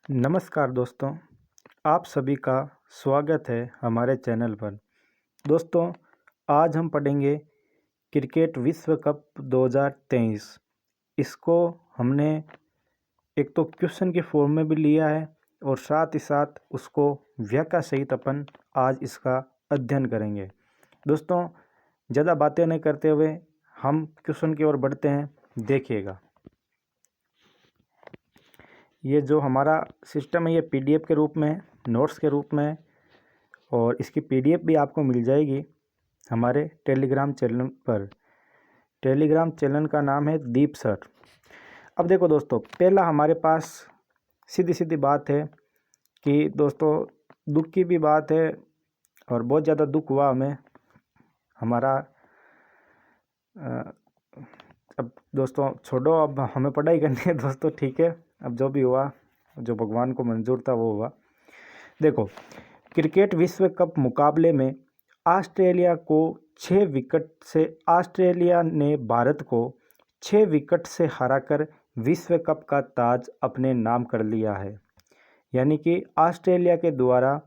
नमस्कार दोस्तों, आप सभी का स्वागत है हमारे चैनल पर। दोस्तों, आज हम पढ़ेंगे क्रिकेट विश्व कप 2023। इसको हमने एक तो क्वेश्चन के फॉर्म में भी लिया है और साथ ही साथ उसको व्याख्या सहित अपन आज इसका अध्ययन करेंगे। दोस्तों, ज़्यादा बातें नहीं करते हुए हम क्वेश्चन की ओर बढ़ते हैं। देखिएगा, ये जो हमारा सिस्टम है ये पीडीएफ के रूप में है, नोट्स के रूप में है और इसकी पीडीएफ भी आपको मिल जाएगी हमारे टेलीग्राम चैनल पर। टेलीग्राम चैनल का नाम है दीप सर। अब देखो दोस्तों, पहला हमारे पास सीधी सीधी बात है कि दोस्तों दुख की भी बात है और बहुत ज़्यादा दुख हुआ हमें हमारा। अब दोस्तों छोड़ो, अब हमें पढ़ाई करनी है दोस्तों, ठीक है। अब जो भी हुआ, जो भगवान को मंजूर था वो हुआ। देखो, क्रिकेट विश्व कप मुकाबले में ऑस्ट्रेलिया ने भारत को 6 विकेट से हराकर विश्व कप का ताज अपने नाम कर लिया है। यानी कि ऑस्ट्रेलिया के द्वारा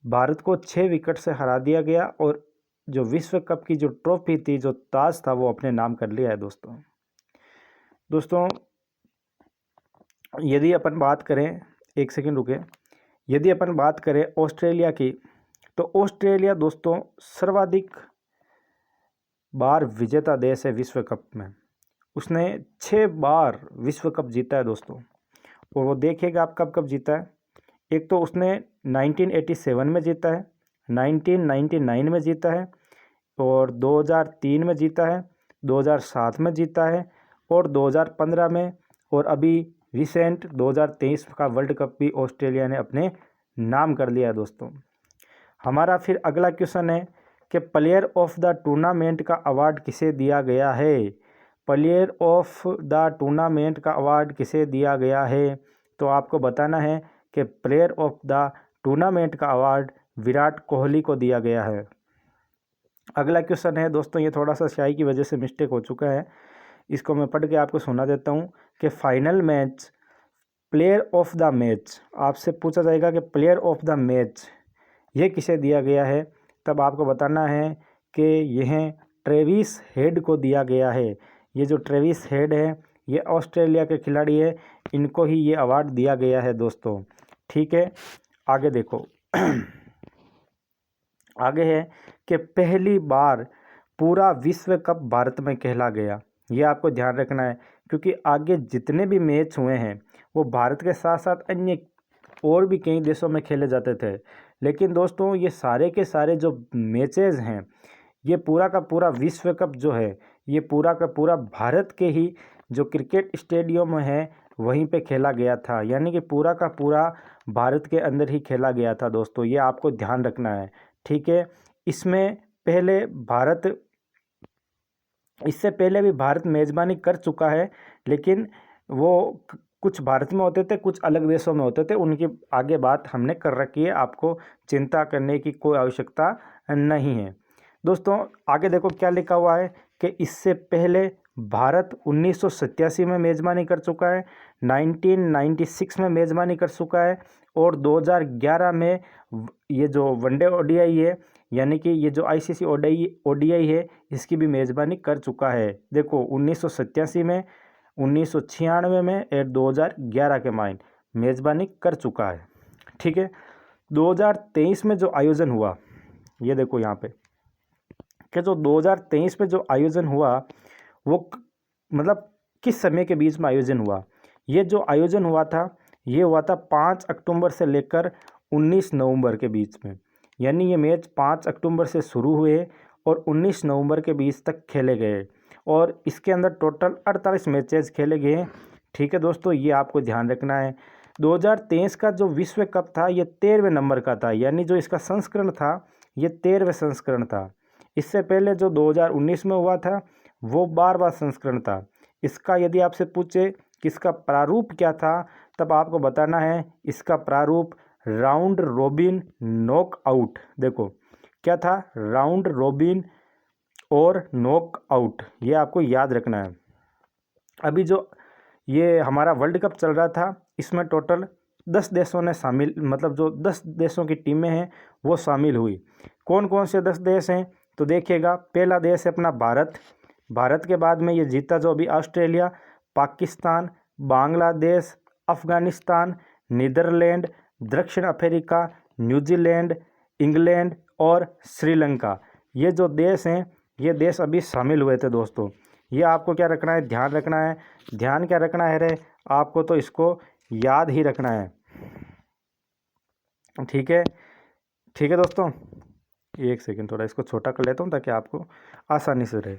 भारत को 6 विकेट से हरा दिया गया और जो विश्व कप की जो ट्रॉफी थी, जो ताज था, वो अपने नाम कर लिया है दोस्तों, यदि अपन बात करें, एक सेकंड रुके, यदि अपन बात करें ऑस्ट्रेलिया की, तो ऑस्ट्रेलिया दोस्तों सर्वाधिक बार विजेता देश है विश्व कप में। उसने 6 बार विश्व कप जीता है दोस्तों। और वो देखिएगा आप कब कब जीता है। एक तो उसने 1987 में जीता है, 1999 में जीता है और 2003 में जीता है, 2007 में जीता है और 2015 में, और अभी रिसेंट 2023 का वर्ल्ड कप भी ऑस्ट्रेलिया ने अपने नाम कर लिया है दोस्तों। हमारा फिर अगला क्वेश्चन है कि प्लेयर ऑफ द टूर्नामेंट का अवार्ड किसे दिया गया है। प्लेयर ऑफ द टूर्नामेंट का अवार्ड किसे दिया गया है, तो आपको बताना है कि प्लेयर ऑफ द टूर्नामेंट का अवार्ड विराट कोहली को दिया गया है। अगला क्वेश्चन है दोस्तों, ये थोड़ा सा स्याही की वजह से मिस्टेक हो चुका है, इसको मैं पढ़ के आपको सुना देता हूँ कि final match player of the match, आपसे पूछा जाएगा कि प्लेयर ऑफ द मैच ये किसे दिया गया है, तब आपको बताना है कि यह ट्रेविस हेड को दिया गया है। ये जो ट्रेविस हेड है ये ऑस्ट्रेलिया के खिलाड़ी है, इनको ही ये अवार्ड दिया गया है दोस्तों, ठीक है। आगे देखो आगे है कि पहली बार पूरा विश्व कप भारत में खेला गया। ये आपको ध्यान रखना है, क्योंकि आगे जितने भी मैच हुए हैं वो भारत के साथ साथ अन्य और भी कई देशों में खेले जाते थे। लेकिन दोस्तों ये सारे के सारे जो मैचेस हैं, ये पूरा का पूरा विश्व कप जो है, ये पूरा का पूरा भारत के ही जो क्रिकेट स्टेडियम है वहीं पे खेला गया था। यानी कि पूरा का पूरा भारत के अंदर ही खेला गया था दोस्तों, ये आपको ध्यान रखना है, ठीक है। इसमें पहले भारत, इससे पहले भी भारत मेज़बानी कर चुका है, लेकिन वो कुछ भारत में होते थे, कुछ अलग देशों में होते थे, उनकी आगे बात हमने कर रखी है, आपको चिंता करने की कोई आवश्यकता नहीं है दोस्तों। आगे देखो क्या लिखा हुआ है कि इससे पहले भारत 1987 में मेज़बानी कर चुका है, 1996 में मेज़बानी कर चुका है और 2011 में ये जो वनडे ओडीआई है, यानी कि ये जो आईसीसी ओडीआई है, इसकी भी मेज़बानी कर चुका है। देखो 1987 में, 1996 में और 2011 के माइन मेज़बानी कर चुका है, ठीक है। 2023 में जो आयोजन हुआ, ये देखो यहाँ पे कि जो 2023 में जो आयोजन हुआ वो मतलब किस समय के बीच में आयोजन हुआ। ये जो आयोजन हुआ था ये हुआ था 5 अक्टूबर से लेकर 19 नवंबर के बीच में। यानी ये मैच 5 अक्टूबर से शुरू हुए और 19 नवंबर के बीच तक खेले गए और इसके अंदर टोटल 48 मैचेस खेले गए, ठीक है दोस्तों, ये आपको ध्यान रखना है। 2023 का जो विश्व कप था ये 13वें नंबर का था, यानी जो इसका संस्करण था ये 13वें संस्करण था। इससे पहले जो 2019 में हुआ था वो 12वां संस्करण था। इसका यदि आपसे पूछे कि इसका प्रारूप क्या था, तब आपको बताना है इसका प्रारूप राउंड रोबिन नॉकआउट। देखो क्या था, राउंड रोबिन और नॉकआउट, ये आपको याद रखना है। अभी जो ये हमारा वर्ल्ड कप चल रहा था इसमें टोटल 10 देशों ने शामिल, मतलब जो 10 देशों की टीमें हैं वो शामिल हुई। कौन कौन से 10 देश हैं तो देखिएगा, पहला देश है अपना भारत। भारत के बाद में ये जीता जो अभी ऑस्ट्रेलिया, पाकिस्तान, बांग्लादेश, अफगानिस्तान, नीदरलैंड, दक्षिण अफ्रीका, न्यूजीलैंड, इंग्लैंड और श्रीलंका। ये जो देश हैं ये देश अभी शामिल हुए थे दोस्तों। ये आपको क्या रखना है, ध्यान रखना है। ध्यान क्या रखना है रे, आपको तो इसको याद ही रखना है। ठीक है, ठीक है दोस्तों, एक सेकंड थोड़ा इसको छोटा कर लेता हूँ ताकि आपको आसानी से रहे।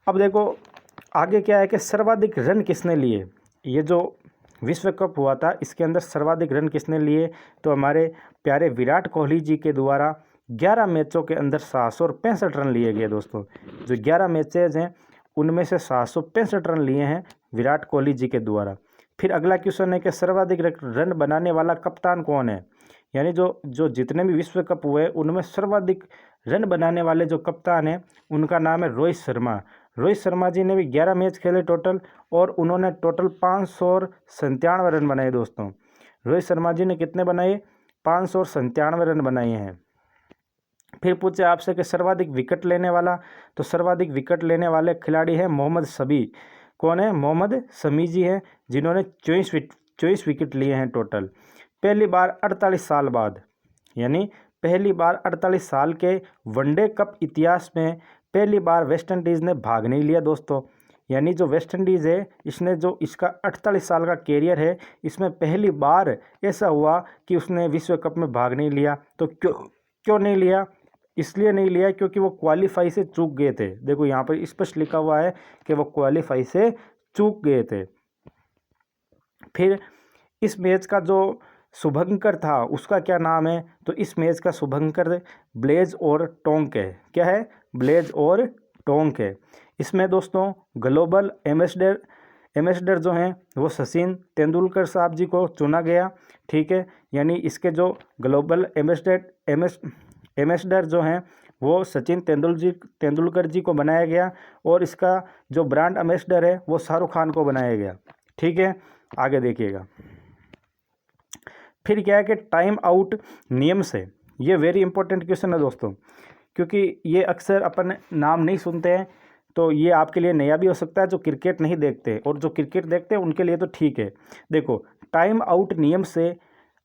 अब देखो आगे क्या है कि सर्वाधिक रन किसने लिए। ये जो विश्व कप हुआ था इसके अंदर सर्वाधिक रन किसने लिए, तो हमारे प्यारे विराट कोहली जी के द्वारा 11 मैचों के अंदर 765 रन लिए गए दोस्तों। जो 11 मैचेज हैं उनमें से 765 रन लिए हैं विराट कोहली जी के द्वारा। फिर अगला क्वेश्चन है कि सर्वाधिक रन बनाने वाला कप्तान कौन है, यानी जो जितने भी विश्व कप हुए उनमें सर्वाधिक रन बनाने वाले जो कप्तान हैं उनका नाम है रोहित शर्मा। रोहित शर्मा जी ने भी 11 मैच खेले टोटल, और उन्होंने टोटल 597 रन बनाए दोस्तों। रोहित शर्मा जी ने कितने बनाए, 597 रन बनाए हैं। फिर पूछे आपसे कि सर्वाधिक विकेट लेने वाला, तो सर्वाधिक विकेट लेने वाले खिलाड़ी हैं मोहम्मद शमी। कौन है, मोहम्मद शमी जी हैं, जिन्होंने 24 विकेट लिए हैं टोटल। पहली बार 48 साल बाद, यानी पहली बार 48 साल के वनडे कप इतिहास में पहली बार वेस्ट इंडीज़ ने भाग नहीं लिया दोस्तों। यानी जो वेस्ट इंडीज़ है इसने जो इसका 48 साल का कैरियर है इसमें पहली बार ऐसा हुआ कि उसने विश्व कप में भाग नहीं लिया। तो क्यों नहीं लिया, इसलिए नहीं लिया क्योंकि वो क्वालिफाई से चूक गए थे। देखो यहाँ पर स्पष्ट लिखा हुआ है कि वो क्वालिफाई से चूक गए थे। फिर इस मैच का जो शुभंकर था उसका क्या नाम है, तो इस मैच का शुभंकर ब्लेज और टोंक है। क्या है, ब्लेज और टोंक है। इसमें दोस्तों ग्लोबल एम्बेसडर जो हैं वो सचिन तेंदुलकर साहब जी को चुना गया। ठीक है, यानी इसके जो ग्लोबल एम्बेसडर जो हैं वो सचिन तेंदुलकर जी को बनाया गया, और इसका जो ब्रांड एम्बेसडर है वो शाहरुख खान को बनाया गया। ठीक है, आगे देखिएगा। फिर क्या है कि टाइम आउट नियम से, ये वेरी इंपॉर्टेंट क्वेश्चन है दोस्तों, क्योंकि ये अक्सर अपन नाम नहीं सुनते हैं, तो ये आपके लिए नया भी हो सकता है जो क्रिकेट नहीं देखते, और जो क्रिकेट देखते हैं उनके लिए तो ठीक है। देखो टाइम आउट नियम से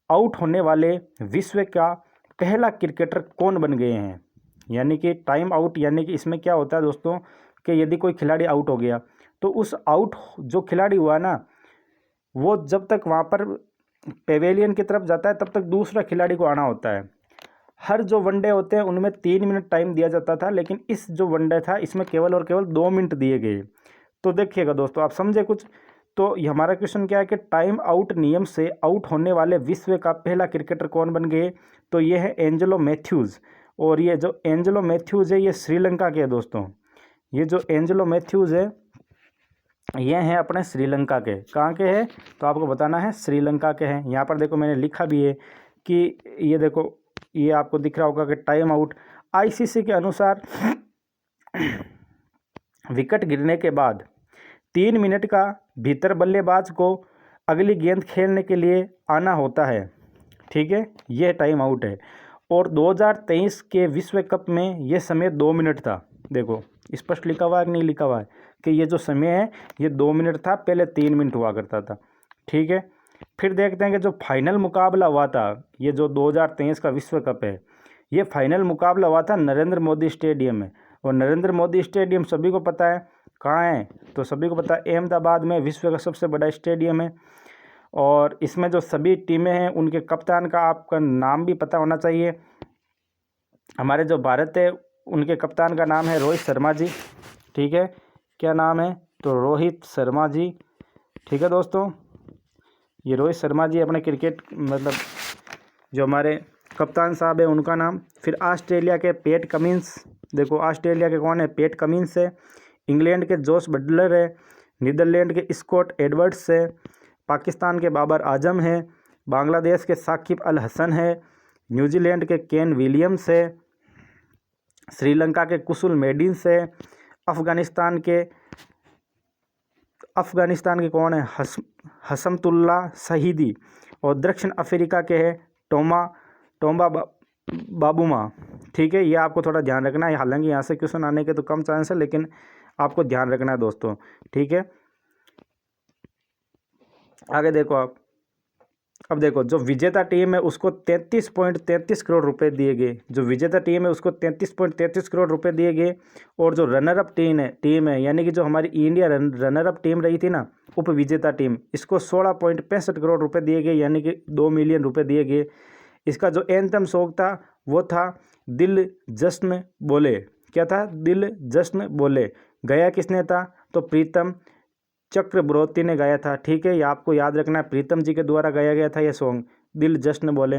आउट होने वाले विश्व का पहला क्रिकेटर कौन बन गए हैं। यानी कि टाइम आउट, यानी कि इसमें क्या होता है दोस्तों कि यदि कोई खिलाड़ी आउट हो गया तो उस आउट जो खिलाड़ी हुआ ना, वो जब तक वहाँ पर पेवेलियन की तरफ जाता है तब तक दूसरा खिलाड़ी को आना होता है। हर जो वनडे होते हैं उनमें 3 मिनट टाइम दिया जाता था, लेकिन इस जो वनडे था इसमें केवल और केवल 2 मिनट दिए गए। तो देखिएगा दोस्तों, आप समझे कुछ। तो ये हमारा क्वेश्चन क्या है कि टाइम आउट नियम से आउट होने वाले विश्व का पहला क्रिकेटर कौन बन गए, तो ये है एंजेलो मैथ्यूज़। और ये जो एंजेलो मैथ्यूज़ है ये श्रीलंका के है दोस्तों। ये जो एंजेलो मैथ्यूज़ है ये हैं अपने श्रीलंका के। कहाँ के हैं, तो आपको बताना है श्रीलंका के हैं। यहाँ पर देखो मैंने लिखा भी है कि ये देखो, ये आपको दिख रहा होगा कि टाइम आउट आईसीसी के अनुसार विकेट गिरने के बाद 3 मिनट का भीतर बल्लेबाज को अगली गेंद खेलने के लिए आना होता है। ठीक है, ये टाइम आउट है। और 2023 के विश्व कप में ये समय 2 मिनट था। देखो स्पष्ट लिखा हुआ है कि नहीं लिखा हुआ है कि ये जो समय है ये 2 मिनट था, पहले 3 मिनट हुआ करता था। ठीक है, फिर देखते हैं कि जो फाइनल मुकाबला हुआ था, ये जो 2023 का विश्व कप है, ये फाइनल मुकाबला हुआ था नरेंद्र मोदी स्टेडियम में। और नरेंद्र मोदी स्टेडियम सभी को पता है कहाँ है, तो सभी को पता है अहमदाबाद में विश्व का सबसे बड़ा स्टेडियम है। और इसमें जो सभी टीमें हैं उनके कप्तान का आपका नाम भी पता होना चाहिए। हमारे जो भारत है उनके कप्तान का नाम है रोहित शर्मा जी। ठीक है, क्या नाम है, तो रोहित शर्मा जी। ठीक है दोस्तों, ये रोहित शर्मा जी अपने क्रिकेट मतलब जो हमारे कप्तान साहब है उनका नाम। फिर ऑस्ट्रेलिया के पैट कमिंस, देखो ऑस्ट्रेलिया के कौन है, पैट कमिंस है। इंग्लैंड के जोस बटलर है। नीदरलैंड के स्कॉट एडवर्ड्स है। पाकिस्तान के बाबर आजम है। बांग्लादेश के साकिब अल हसन है। न्यूजीलैंड के केन विलियम्स है। श्रीलंका के कुशल मेडिन्स है। अफगानिस्तान के अफ़गानिस्तान के कौन है? हसमतुल्ला शहीदी। और दक्षिण अफ्रीका के है टोम्बा बाबूमा। ठीक है, ये आपको थोड़ा ध्यान रखना है। हालांकि यहाँ से क्वेश्चन आने के तो कम चांस है, लेकिन आपको ध्यान रखना है दोस्तों। ठीक है, आगे देखो आप। अब देखो, जो विजेता टीम है उसको 33.33 करोड़ रुपए दिए गए। जो विजेता टीम है उसको 33.33 करोड़ रुपए दिए गए। और जो रनर अप टीम है यानी कि जो हमारी इंडिया रनर अप टीम रही थी ना, उप विजेता टीम, इसको 16.65 करोड़ रुपए दिए गए, यानी कि 2 मिलियन रुपए दिए गए। इसका जो एंथम सॉन्ग था वो था दिल जश्न बोले। क्या था? दिल जश्न बोले। गाया किसने था? तो प्रीतम चक्रवर्ती ने गाया था। ठीक है, ये आपको याद रखना है, प्रीतम जी के द्वारा गाया गया था ये सॉन्ग, दिल जश्न बोले।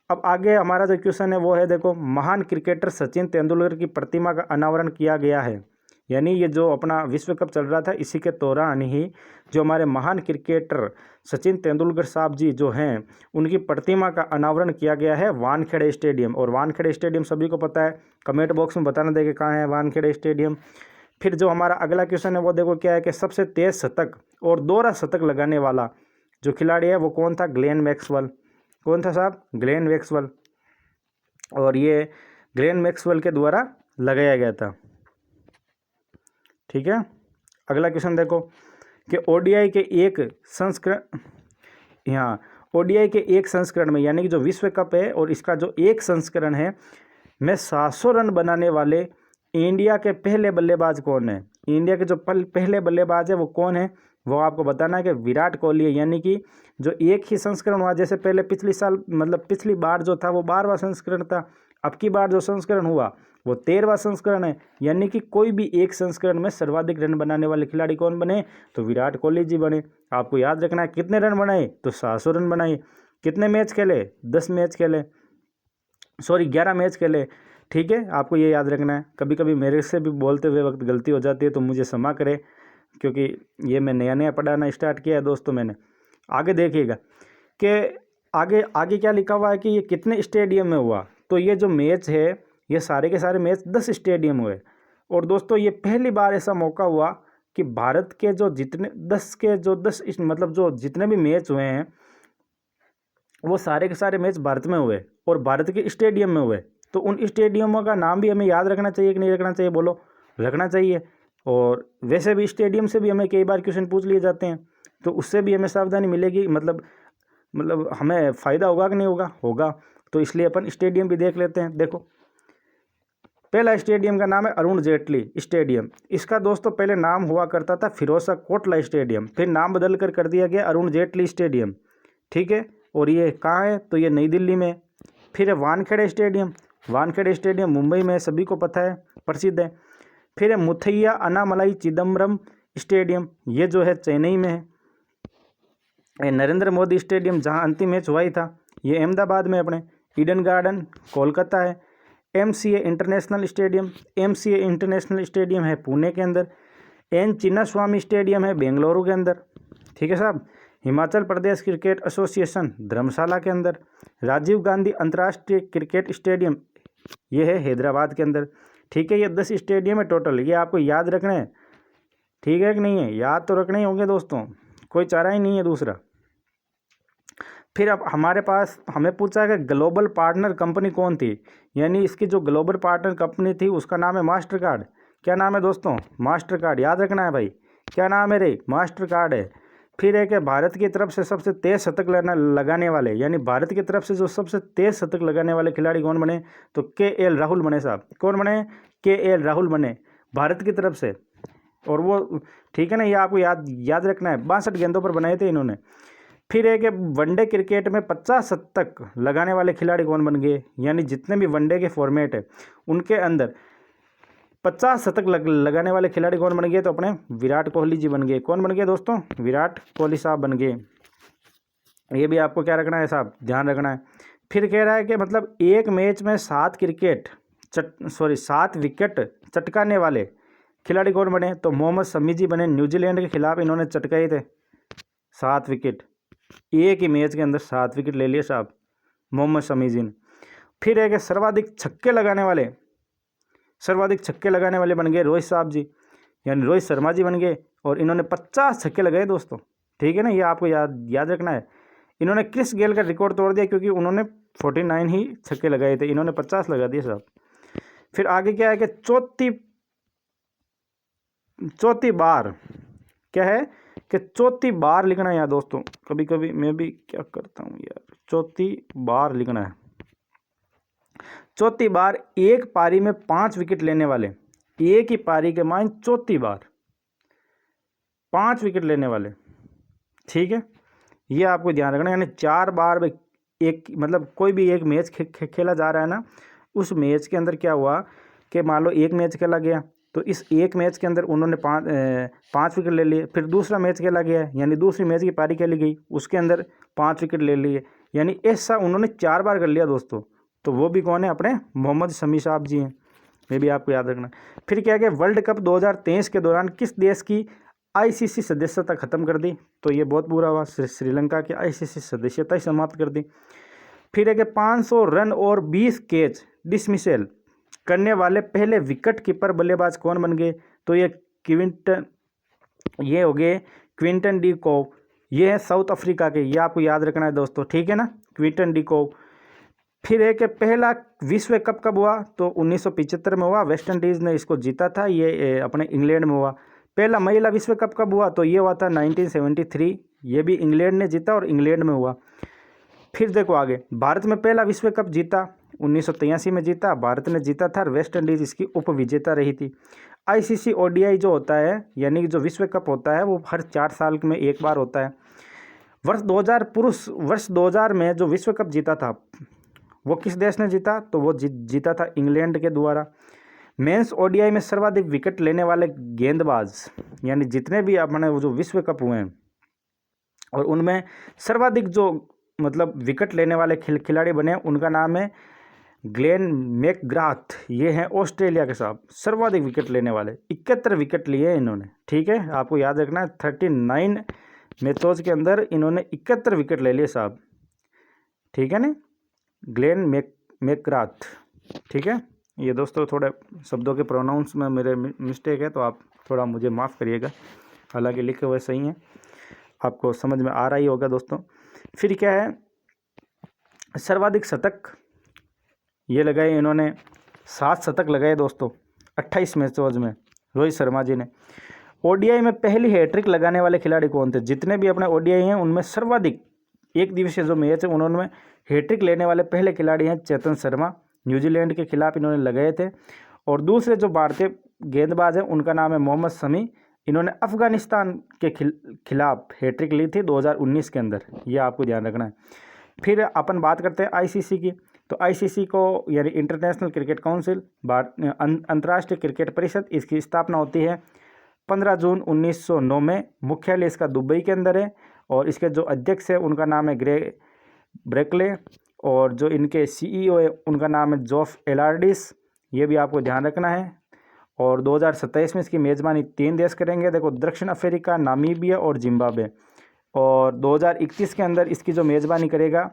अब आगे हमारा जो क्वेश्चन है वो है, देखो, महान क्रिकेटर सचिन तेंदुलकर की प्रतिमा का अनावरण किया गया है। यानी ये जो अपना विश्व कप चल रहा था, इसी के दौरान ही जो हमारे महान क्रिकेटर सचिन तेंदुलकर साहब जी जो हैं, उनकी प्रतिमा का अनावरण किया गया है वानखेड़े स्टेडियम। और वानखेड़े स्टेडियम सभी को पता है, कमेंट बॉक्स में बताना देखे कहाँ है वानखेड़े स्टेडियम। फिर जो हमारा अगला क्वेश्चन है वो देखो क्या है कि सबसे तेज शतक और दोहरा शतक लगाने वाला जो खिलाड़ी है वो कौन था? Glenn Maxwell. कौन था साहब? Glenn Maxwell. और ये ग्लेन मैक्सवेल के द्वारा लगाया गया था। ठीक है, अगला क्वेश्चन देखो कि ओडीआई के एक संस्करण, यहाँ ओडीआई के एक संस्करण में, यानी कि जो विश्व कप है और इसका जो एक संस्करण है में 700 रन बनाने वाले इंडिया के पहले बल्लेबाज कौन है? इंडिया के जो पहले बल्लेबाज है वो कौन है? वो आपको बताना है कि विराट कोहली है। यानी कि जो एक ही संस्करण हुआ, जैसे पहले पिछली साल मतलब पिछली बार जो था वो 12वां संस्करण था, अब की बार जो संस्करण हुआ वो 13वां संस्करण है। यानी कि कोई भी एक संस्करण में सर्वाधिक रन बनाने वाले खिलाड़ी कौन बने? तो विराट कोहली जी बने। आपको याद रखना है कितने रन बनाए? तो 700 रन बनाए। कितने मैच खेले? 10 मैच खेले, सॉरी 11 मैच खेले। ठीक है, आपको ये याद रखना है। कभी कभी मेरे से भी बोलते हुए वक्त गलती हो जाती है तो मुझे क्षमा करें, क्योंकि ये मैं नया नया पढ़ाना स्टार्ट किया है दोस्तों मैंने। आगे देखिएगा कि आगे आगे क्या लिखा हुआ है कि ये कितने स्टेडियम में हुआ। तो ये जो मैच है ये सारे के सारे मैच 10 स्टेडियम हुए। और दोस्तों ये पहली बार ऐसा मौका हुआ कि भारत के जो जितने 10 मतलब जो जितने भी मैच हुए हैं वो सारे के सारे मैच भारत में हुए और भारत के स्टेडियम में हुए। तो उन स्टेडियमों का नाम भी हमें याद रखना चाहिए कि नहीं रखना चाहिए? बोलो, रखना चाहिए। और वैसे भी स्टेडियम से भी हमें कई बार क्वेश्चन पूछ लिए जाते हैं, तो उससे भी हमें सावधानी मिलेगी, मतलब हमें फ़ायदा होगा कि नहीं होगा? होगा। तो इसलिए अपन स्टेडियम भी देख लेते हैं। देखो, पहला स्टेडियम का नाम है अरुण जेटली स्टेडियम। इसका दोस्तों पहले नाम हुआ करता था फिरोज शाह कोटला स्टेडियम, फिर नाम बदल कर दिया गया अरुण जेटली स्टेडियम। ठीक है, और ये कहाँ है? तो ये नई दिल्ली में। फिर है वानखेड़े स्टेडियम। वानखेड़े स्टेडियम मुंबई में, सभी को पता है, प्रसिद्ध है। फिर है मुथैया अन्नामलाई चिदम्बरम स्टेडियम, ये जो है चेन्नई में है। नरेंद्र मोदी स्टेडियम जहां अंतिम मैच हुआ ही था, ये अहमदाबाद में अपने। ईडन गार्डन कोलकाता है। एमसीए इंटरनेशनल स्टेडियम है पुणे के अंदर। एन चिन्नास्वामी स्टेडियम है बेंगलुरु के अंदर। ठीक है साहब। हिमाचल प्रदेश क्रिकेट एसोसिएशन धर्मशाला के अंदर। राजीव गांधी अंतर्राष्ट्रीय क्रिकेट स्टेडियम ये है हैदराबाद के अंदर। ठीक है, ये 10 स्टेडियम है टोटल, ये आपको याद रखने हैं। ठीक है कि नहीं है? याद तो रखने ही होंगे दोस्तों, कोई चारा ही नहीं है दूसरा। फिर अब हमें पूछा है कि ग्लोबल पार्टनर कंपनी कौन थी? यानी इसकी जो ग्लोबल पार्टनर कंपनी थी उसका नाम है मास्टर कार्ड। क्या नाम है दोस्तों? Master card. याद रखना है भाई, क्या नाम है रे? मास्टर कार्ड है। फिर है कि भारत की तरफ से सबसे तेज शतक लगाने वाले, यानी भारत की तरफ से जो सबसे तेज शतक लगाने वाले खिलाड़ी कौन बने? तो KL राहुल बने साहब। कौन बने? KL राहुल बने भारत की तरफ से। और वो, ठीक है ना, ये आपको याद रखना है, 62 गेंदों पर बनाए थे इन्होंने। फिर है कि वनडे क्रिकेट में 50 शतक लगाने वाले खिलाड़ी कौन बन गए? यानी जितने भी वनडे के फॉर्मेट है उनके अंदर 50 शतक लगाने वाले खिलाड़ी कौन बन गए? तो अपने विराट कोहली जी बन गए। कौन बन गए दोस्तों? विराट कोहली साहब बन गए। ये भी आपको क्या रखना है साहब? ध्यान रखना है। फिर कह रहा है कि मतलब एक मैच में 7 विकेट चटकाने वाले खिलाड़ी कौन बने? तो मोहम्मद शमी जी बने। न्यूजीलैंड के खिलाफ इन्होंने चटकाए थे 7 विकेट, एक ही मैच के अंदर 7 विकेट ले लिए साहब मोहम्मद शमी जी ने। फिर है कि सर्वाधिक छक्के लगाने वाले बन गए रोहित साहब जी। यानी रोहित शर्मा जी बन गए और इन्होंने 50 छक्के लगाए दोस्तों, ठीक है ना, ये आपको याद रखना है। इन्होंने क्रिस गेल का रिकॉर्ड तोड़ दिया क्योंकि उन्होंने 49 ही छक्के लगाए थे, इन्होंने 50 लगा दिए साहब। फिर आगे क्या है कि चौथी बार क्या है कि चौथी बार लिखना है यार दोस्तों, कभी कभी मैं भी क्या करता हूँ यार, चौथी बार लिखना है। चौथी बार एक पारी में 5 विकेट लेने वाले, एक ही पारी के मान चौथी बार 5 विकेट लेने वाले, ठीक है, ये आपको ध्यान रखना। यानी 4 बार में एक, मतलब कोई भी एक मैच खेला जा रहा है ना, उस मैच के अंदर क्या हुआ कि मान लो एक मैच खेला गया तो इस एक मैच के अंदर उन्होंने 5 विकेट ले लिए, फिर दूसरा मैच खेला गया यानी दूसरी मैच की पारी खेली गई, उसके अंदर 5 विकेट ले लिए, यानी ऐसा उन्होंने 4 बार कर लिया दोस्तों। तो वो भी कौन है, अपने मोहम्मद शमी साहब जी हैं, ये भी आपको याद रखना। फिर क्या है कि वर्ल्ड कप 2023 के दौरान किस देश की आईसीसी सदस्यता खत्म कर दी, तो ये बहुत बुरा हुआ, श्रीलंका की आईसीसी सदस्यता ही समाप्त कर दी। फिर है कि 500 रन और 20 कैच डिसमिसल करने वाले पहले विकेट कीपर बल्लेबाज कौन बन गए, तो ये हो गए क्विंटन डी कॉक, ये है साउथ अफ्रीका के, ये आपको याद रखना है दोस्तों, ठीक है ना, क्विंटन डी कॉक। फिर है कि पहला विश्व कप कब हुआ, तो 1975 में हुआ, वेस्ट इंडीज़ ने इसको जीता था, ये अपने इंग्लैंड में हुआ। पहला महिला विश्व कप कब हुआ, तो ये हुआ था 1973, ये भी इंग्लैंड ने जीता और इंग्लैंड में हुआ। फिर देखो आगे, भारत में पहला विश्व कप जीता 1983 में जीता, भारत ने जीता था और वेस्ट इंडीज़ इसकी उप विजेता रही थी। आईसीसी ओडीआई जो होता है, यानी जो विश्व कप होता है, वो हर 4 साल में एक बार होता है। वर्ष 2000 में जो विश्व कप जीता था वो किस देश ने जीता, तो वो जीता था इंग्लैंड के द्वारा। मेंस ओडीआई में सर्वाधिक विकेट लेने वाले गेंदबाज, यानी जितने भी अपने वो जो विश्व कप हुए हैं और उनमें सर्वाधिक जो मतलब विकेट लेने वाले खिलाड़ी बने, उनका नाम है ग्लेन मैकग्राथ, ये हैं ऑस्ट्रेलिया के साहब सर्वाधिक विकेट लेने वाले, 71 विकेट लिए हैं इन्होंने, ठीक है, आपको याद रखना है। 39 मैचों के अंदर इन्होंने 71 विकेट ले लिए साहब, ठीक है ना, ग्लेन मैकग्राथ, ठीक है। ये दोस्तों थोड़े शब्दों के प्रोनाउंस में मेरे मिस्टेक है, तो आप थोड़ा मुझे माफ़ करिएगा, हालांकि लिखे हुए सही हैं, आपको समझ में आ रहा ही होगा दोस्तों। फिर क्या है, सर्वाधिक शतक ये लगाए इन्होंने, 7 शतक लगाए दोस्तों 28 मैचों में रोहित शर्मा जी ने। ओडीआई में पहली हैट्रिक लगाने वाले खिलाड़ी कौन थे, जितने भी अपने ओडीआई हैं उनमें सर्वाधिक एक दिवसीय जो मैच है उन्होंने हैट्रिक लेने वाले पहले खिलाड़ी हैं चेतन शर्मा, न्यूजीलैंड के खिलाफ इन्होंने लगाए थे। और दूसरे जो भारतीय गेंदबाज हैं उनका नाम है मोहम्मद शमी, इन्होंने अफगानिस्तान के खिलाफ हैट्रिक ली थी 2019 के अंदर, ये आपको ध्यान रखना है। फिर अपन बात करते हैं आईसीसी की, तो आईसीसी को यानी इंटरनेशनल क्रिकेट काउंसिल, अंतर्राष्ट्रीय क्रिकेट परिषद, इसकी स्थापना होती है 15 जून 1909 में, मुख्यालय इसका दुबई के अंदर है और इसके जो अध्यक्ष है उनका नाम है ग्रे ब्रेकले और जो इनके सीईओ है उनका नाम है जोफ एलार्डिस, ये भी आपको ध्यान रखना है। और 2027 में इसकी मेज़बानी 3 देश करेंगे, देखो दक्षिण अफ्रीका, नामीबिया और जिम्बाब्वे। और 2031 के अंदर इसकी जो मेज़बानी करेगा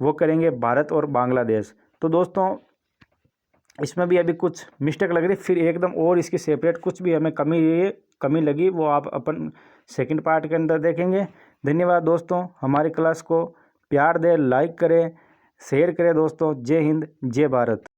वो करेंगे भारत और बांग्लादेश। तो दोस्तों इसमें भी अभी कुछ मिस्टेक लग रही, फिर एकदम और इसकी सेपरेट कुछ भी हमें कमी लगी वो आप अपन सेकंड पार्ट के अंदर देखेंगे। धन्यवाद दोस्तों, हमारी क्लास को प्यार दें, लाइक करें, शेयर करें दोस्तों। जय हिंद, जय भारत।